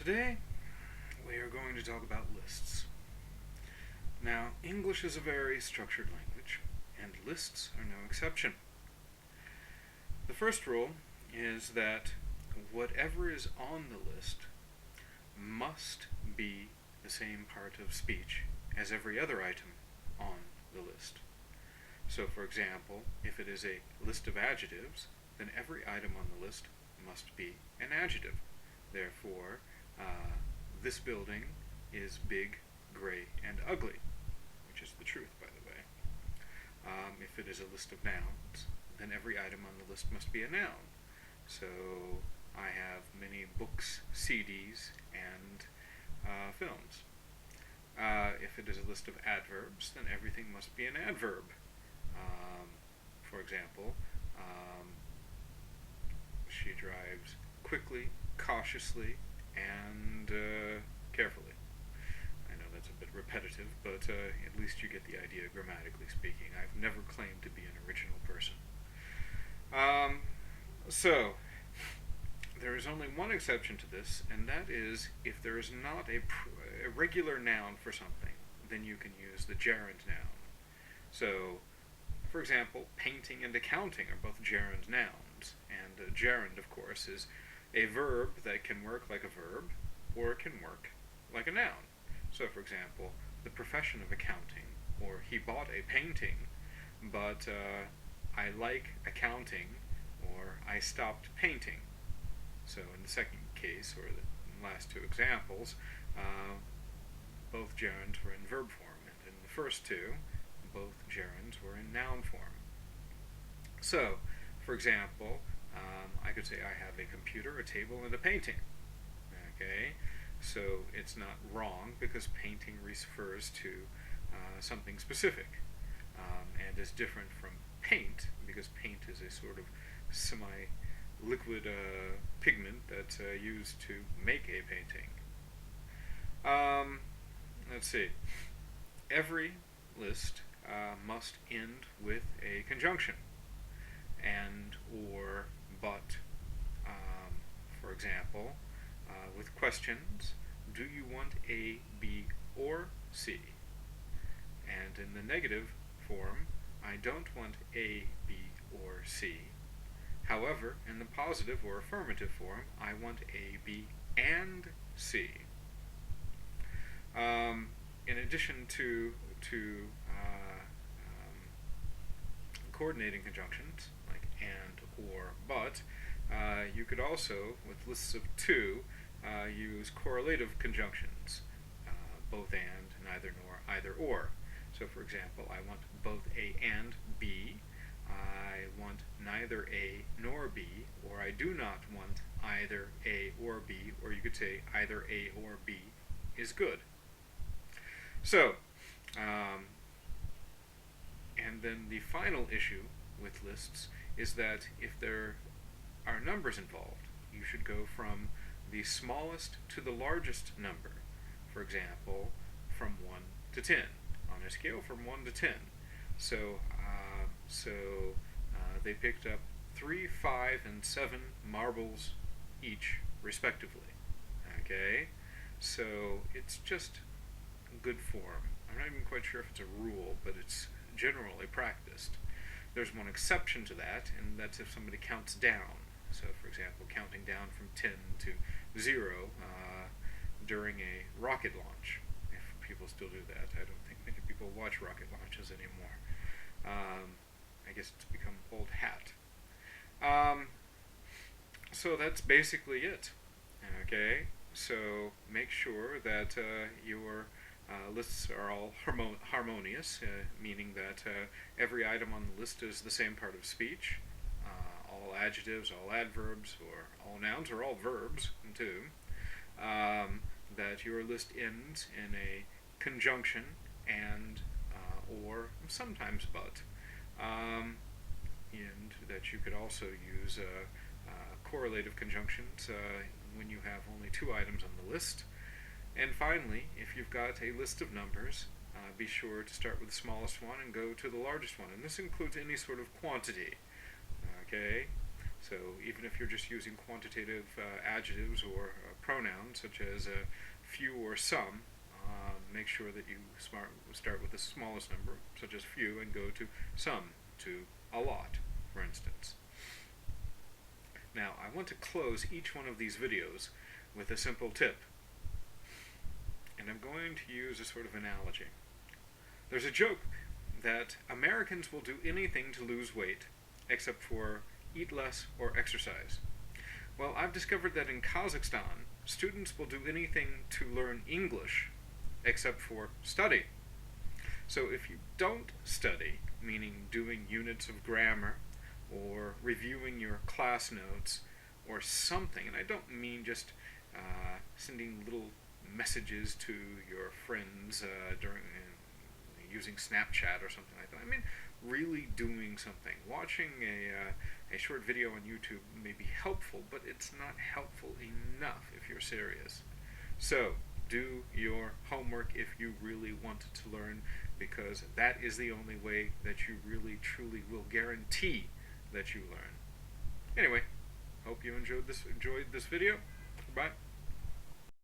Today, we are going to talk about lists. Now, English is a very structured language, and lists are no exception. The first rule is that whatever is on the list must be the same part of speech as every other item on the list. So, for example, if it is a list of adjectives, then every item on the list must be an adjective. Therefore, this building is big, gray, and ugly, which is the truth, by the way. If it is a list of nouns, then every item on the list must be a noun. So I have many books, CDs, and films. If it is a list of adverbs, then everything must be an adverb. For example, she drives quickly, cautiously, and carefully. I know that's a bit repetitive, but at least you get the idea grammatically speaking. I've never claimed to be an original person. So, there is only one exception to this, and that is if there is not a regular noun for something, then you can use the gerund noun. So, for example, painting and accounting are both gerund nouns, and gerund, of course, is a verb that can work like a verb, or it can work like a noun. So, for example, the profession of accounting, or he bought a painting, but I like accounting, or I stopped painting. So in the second case, or the last two examples, both gerunds were in verb form, and in the first two, both gerunds were in noun form. So, for example, I could say I have a computer, a table, and a painting. Okay, so it's not wrong because painting refers to something specific, and is different from paint because paint is a sort of semi-liquid pigment that's used to make a painting. Let's see. Every list must end with a conjunction, and or but. For example, with questions, do you want A, B, or C? And in the negative form, I don't want A, B, or C. However, in the positive or affirmative form, I want A, B, and C. In addition to coordinating conjunctions, like and, or, but, you could also, with lists of two, use correlative conjunctions, both and, neither nor, either or. So, for example, I want both A and B, I want neither A nor B, or I do not want either A or B, or you could say either A or B is good. So, and then the final issue with lists is that if there are numbers involved, you should go from the smallest to the largest number. For example, from 1 to 10, on a scale from 1 to 10. So they picked up 3, 5, and 7 marbles each, respectively. Okay? So it's just good form. I'm not even quite sure if it's a rule, but it's generally practiced. There's one exception to that, and that's if somebody counts down. So, for example, counting down from 10 to 0 during a rocket launch. If people still do that, I don't think many people watch rocket launches anymore. I guess it's become old hat. So that's basically it. Okay, so make sure that your lists are all harmonious, meaning that every item on the list is the same part of speech. All adjectives, all adverbs, or all nouns, or all verbs, too. That your list ends in a conjunction and or sometimes but. And that you could also use correlative conjunctions when you have only two items on the list. And finally, if you've got a list of numbers, be sure to start with the smallest one and go to the largest one. And this includes any sort of quantity. Okay? So even if you're just using quantitative adjectives or pronouns such as few or some, make sure that you start with the smallest number, such as few, and go to some, to a lot, for instance. Now, I want to close each one of these videos with a simple tip. And I'm going to use a sort of analogy. There's a joke that Americans will do anything to lose weight except for eat less or exercise. Well, I've discovered that in Kazakhstan, students will do anything to learn English except for study. So if you don't study, meaning doing units of grammar or reviewing your class notes or something, and I don't mean just sending little messages to your friends during using Snapchat or something like that. I mean really doing something. Watching a short video on YouTube may be helpful, but it's not helpful enough if you're serious. So do your homework if you really want to learn, because that is the only way that you really truly will guarantee that you learn. Anyway, hope you enjoyed this video. Bye.